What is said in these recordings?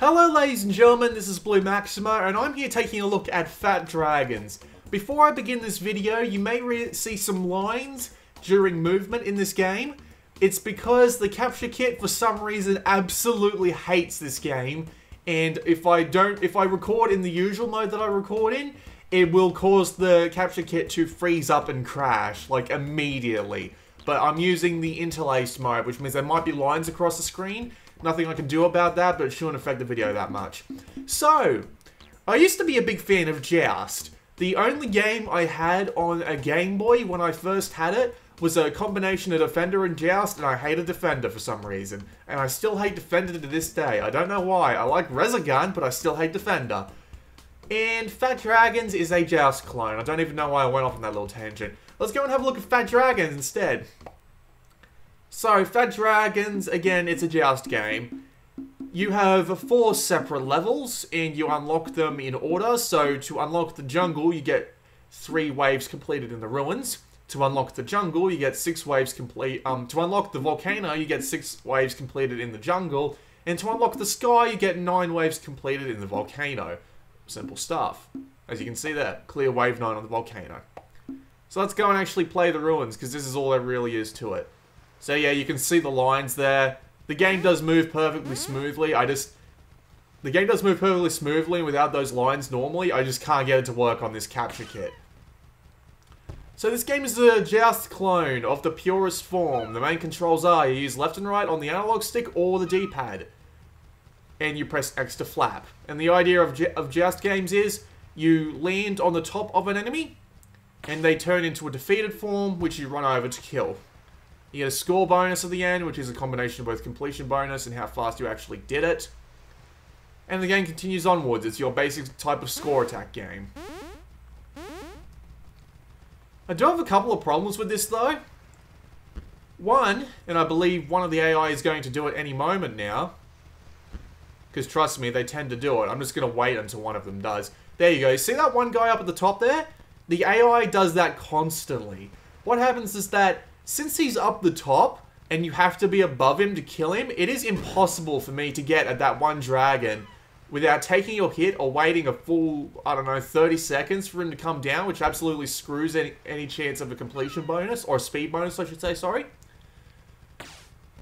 Hello ladies and gentlemen, this is Blue Maxima, and I'm here taking a look at Fat Dragons. Before I begin this video, you may see some lines during movement in this game. It's because the capture kit, for some reason, absolutely hates this game, and if I record in the usual mode that I record in, it will cause the capture kit to freeze up and crash, like, immediately. But I'm using the interlaced mode, which means there might be lines across the screen. Nothing I can do about that, but it shouldn't affect the video that much. So, I used to be a big fan of Joust. The only game I had on a Game Boy when I first had it was a combination of Defender and Joust, and I hated Defender for some reason. And I still hate Defender to this day. I don't know why. I like Resogun, but I still hate Defender. And Fat Dragons is a Joust clone. I don't even know why I went off on that little tangent. Let's go and have a look at Fat Dragons instead. So, Fat Dragons, again, it's a Joust game. You have 4 separate levels, and you unlock them in order. So, to unlock the jungle, you get 3 waves completed in the ruins. To unlock the jungle, you get 6 waves complete. To unlock the volcano, you get 6 waves completed in the jungle. And to unlock the sky, you get 9 waves completed in the volcano. Simple stuff. As you can see there, clear wave 9 on the volcano. So let's go and actually play the ruins, because this is all there really is to it. So yeah, you can see the lines there. The game does move perfectly smoothly. The game does move perfectly smoothly and without those lines normally. I just can't get it to work on this capture kit. So this game is a Joust clone of the purest form. The main controls are you use left and right on the analog stick or the D-pad. And you press X to flap. And the idea of Joust games is you land on the top of an enemy and they turn into a defeated form which you run over to kill. You get a score bonus at the end, which is a combination of both completion bonus and how fast you actually did it. And the game continues onwards. It's your basic type of score attack game. I do have a couple of problems with this though. One, and I believe one of the AI is going to do it any moment now. Because trust me, they tend to do it. I'm just going to wait until one of them does. There you go. See that one guy up at the top there? The AI does that constantly. What happens is that since he's up the top, and you have to be above him to kill him, it is impossible for me to get at that one dragon without taking your hit or waiting a full, I don't know, 30 seconds for him to come down, which absolutely screws any chance of a completion bonus, or a speed bonus, I should say, sorry.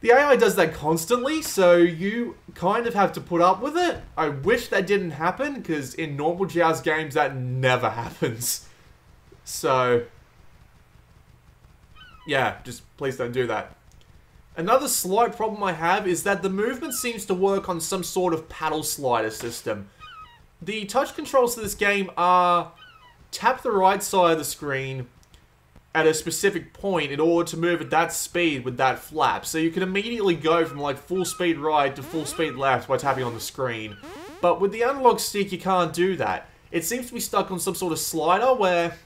The AI does that constantly, so you kind of have to put up with it. I wish that didn't happen, because in normal Joust games, that never happens. So yeah, just please don't do that. Another slight problem I have is that the movement seems to work on some sort of paddle slider system. The touch controls to this game are tap the right side of the screen at a specific point in order to move at that speed with that flap. So you can immediately go from like full speed right to full speed left by tapping on the screen. But with the analog stick you can't do that. It seems to be stuck on some sort of slider where...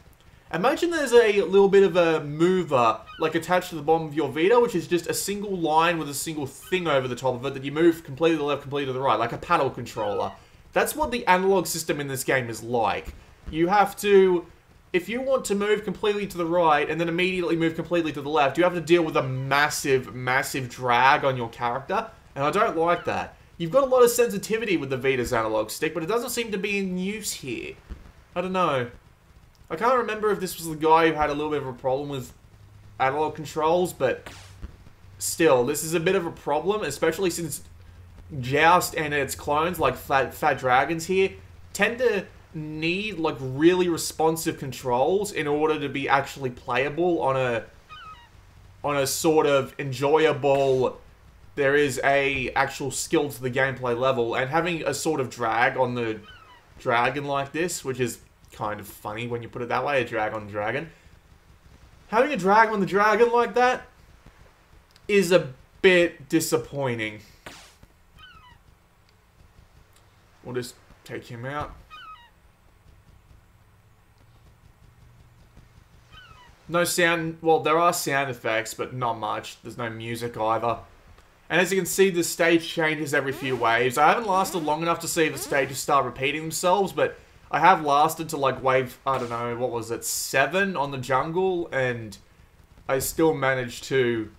Imagine there's a little bit of a mover, like attached to the bottom of your Vita, which is just a single line with a single thing over the top of it that you move completely to the left, completely to the right, like a paddle controller. That's what the analog system in this game is like. You have to, if you want to move completely to the right and then immediately move completely to the left, you have to deal with a massive, massive drag on your character, and I don't like that. You've got a lot of sensitivity with the Vita's analog stick, but it doesn't seem to be in use here. I don't know. I can't remember if this was the guy who had a little bit of a problem with analog controls, but still, this is a bit of a problem, especially since Joust and its clones, like Fat Dragons here, tend to need, like, really responsive controls in order to be actually playable on a sort of enjoyable, there is a actual skill to the gameplay level, and having a sort of drag on the dragon like this, which is kind of funny when you put it that way, a drag on the dragon. Having a drag on the dragon like that is a bit disappointing. We'll just take him out. No sound, well there are sound effects, but not much. There's no music either. And as you can see, the stage changes every few waves. I haven't lasted long enough to see the stages start repeating themselves, but I have lasted to like wave, I don't know, what was it, 7 on the jungle, and I still managed to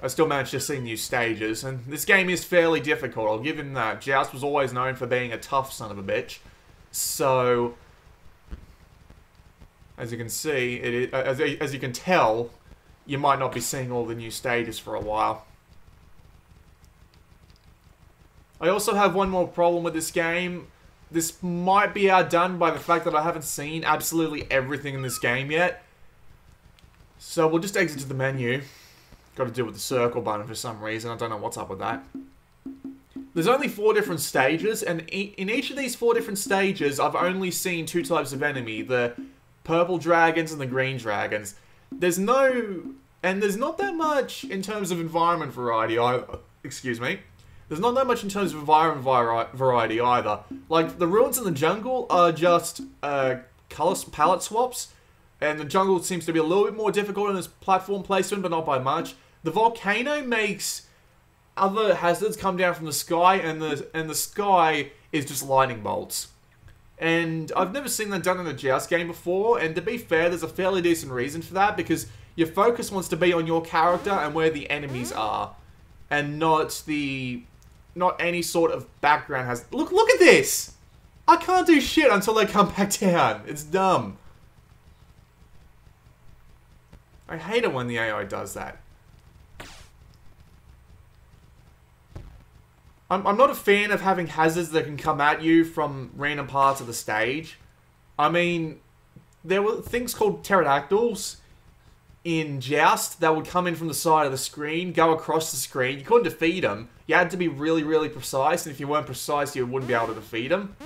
I still managed to see new stages, and this game is fairly difficult, I'll give him that. Joust was always known for being a tough son of a bitch, so as you can see, as you can tell, you might not be seeing all the new stages for a while. I also have one more problem with this game. This might be outdone by the fact that I haven't seen absolutely everything in this game yet. So we'll just exit to the menu. Got to do with the circle button for some reason. I don't know what's up with that. There's only 4 different stages, and in each of these 4 different stages, I've only seen 2 types of enemy. The purple dragons and the green dragons. There's not that much in terms of environment variety either. Excuse me. There's not that much in terms of environment variety either. Like, the ruins in the jungle are just palette swaps, and the jungle seems to be a little bit more difficult in its platform placement, but not by much. The volcano makes other hazards come down from the sky, and the sky is just lightning bolts. And I've never seen that done in a Joust game before, and to be fair, there's a fairly decent reason for that, because your focus wants to be on your character and where the enemies are, and not any sort of background has... Look at this! I can't do shit until they come back down. It's dumb. I hate it when the AI does that. I'm not a fan of having hazards that can come at you from random parts of the stage. I mean, there were things called pterodactyls in Joust that would come in from the side of the screen, go across the screen. You couldn't defeat them. You had to be really, really precise, and if you weren't precise, you wouldn't be able to defeat them.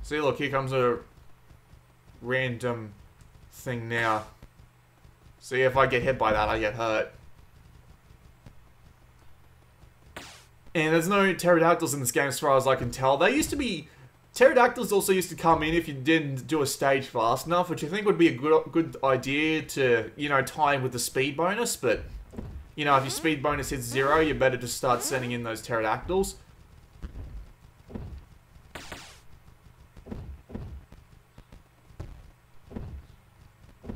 See, look, here comes a random thing now. See, if I get hit by that, I get hurt. And there's no pterodactyls in this game as far as I can tell. They used to be... Pterodactyls also used to come in if you didn't do a stage fast enough, which I think would be a good idea to, you know, tie in with the speed bonus, but, you know, if your speed bonus hits 0, you better just start sending in those pterodactyls.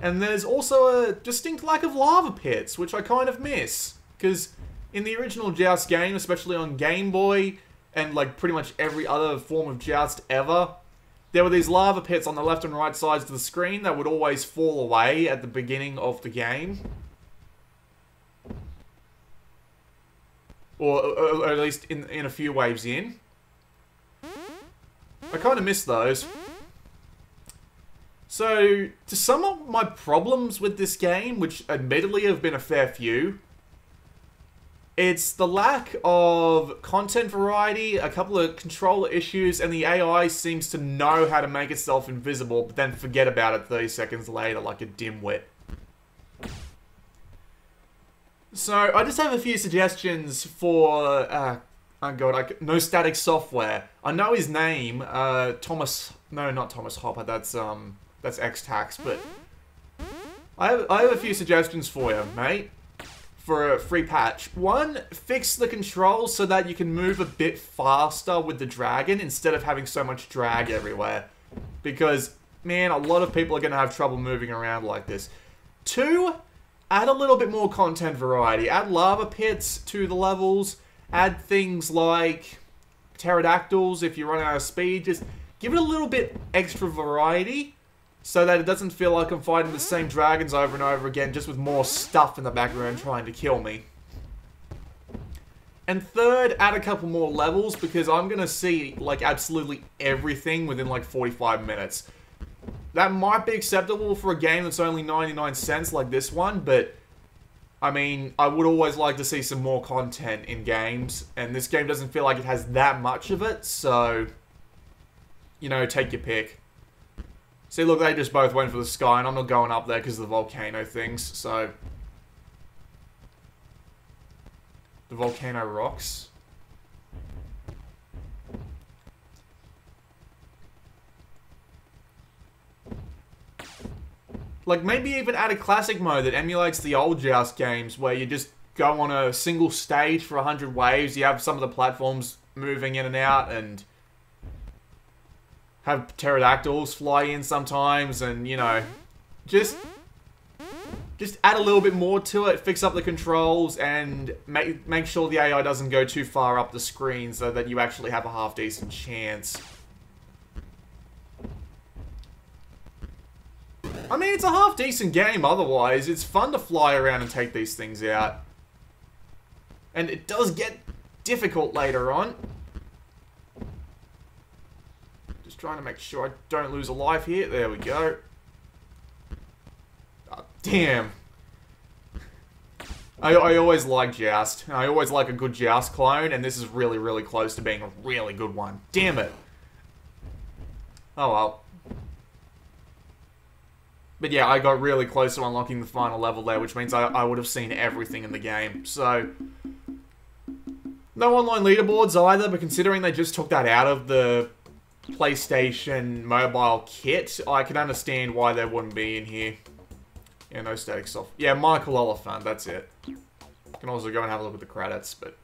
And there's also a distinct lack of lava pits, which I kind of miss, because in the original Joust game, especially on Game Boy, and like pretty much every other form of Joust ever, there were these lava pits on the left and right sides of the screen that would always fall away at the beginning of the game. Or at least in a few waves in. I kind of miss those. So, to sum up my problems with this game, which admittedly have been a fair few, it's the lack of content variety, a couple of controller issues, and the AI seems to know how to make itself invisible, but then forget about it 30 seconds later like a dimwit. So, I just have a few suggestions for, oh god, No Static Software. I know his name, Thomas, no, not Thomas Hopper, that's X-Tax, but I have a few suggestions for you, mate. For a free patch. 1, fix the controls so that you can move a bit faster with the dragon instead of having so much drag everywhere. Because, man, a lot of people are going to have trouble moving around like this. 2, add a little bit more content variety. Add lava pits to the levels. Add things like pterodactyls if you run out of speed. Just give it a little bit extra variety, so that it doesn't feel like I'm fighting the same dragons over and over again, just with more stuff in the background trying to kill me. And 3rd, add a couple more levels, because I'm going to see, like, absolutely everything within, like, 45 minutes. That might be acceptable for a game that's only 99 cents like this one, but, I mean, I would always like to see some more content in games, and this game doesn't feel like it has that much of it, so, you know, take your pick. See, look, they just both went for the sky, and I'm not going up there because of the volcano things, so... The volcano rocks. Like, maybe even add a classic mode that emulates the old Joust games, where you just go on a single stage for 100 waves, you have some of the platforms moving in and out, and... have pterodactyls fly in sometimes, and, you know, just Just add a little bit more to it, fix up the controls, and make sure the AI doesn't go too far up the screen so that you actually have a half-decent chance. I mean, it's a half-decent game otherwise. It's fun to fly around and take these things out. And it does get difficult later on. Just trying to make sure I don't lose a life here. There we go. Oh, damn. I always like Joust. I always like a good Joust clone, and this is really, really close to being a really good one. Damn it. Oh well. But yeah, I got really close to unlocking the final level there, which means I would have seen everything in the game. So, no online leaderboards either, but considering they just took that out of the PlayStation mobile kit, I can understand why there wouldn't be in here. Yeah, no static soft. Yeah, Michael Oliphant, that's it. You can also go and have a look at the credits, but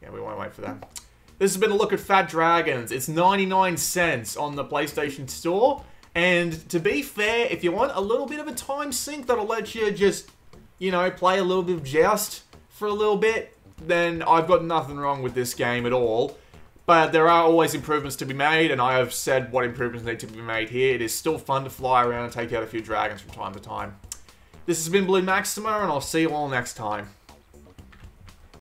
yeah, we won't wait for that. This has been a look at Fat Dragons. It's 99 cents on the PlayStation Store. And to be fair, if you want a little bit of a time sink that'll let you just, you know, play a little bit of Joust for a little bit, then I've got nothing wrong with this game at all. But there are always improvements to be made, and I have said what improvements need to be made here. It is still fun to fly around and take out a few dragons from time to time. This has been Blue Maxima, and I'll see you all next time.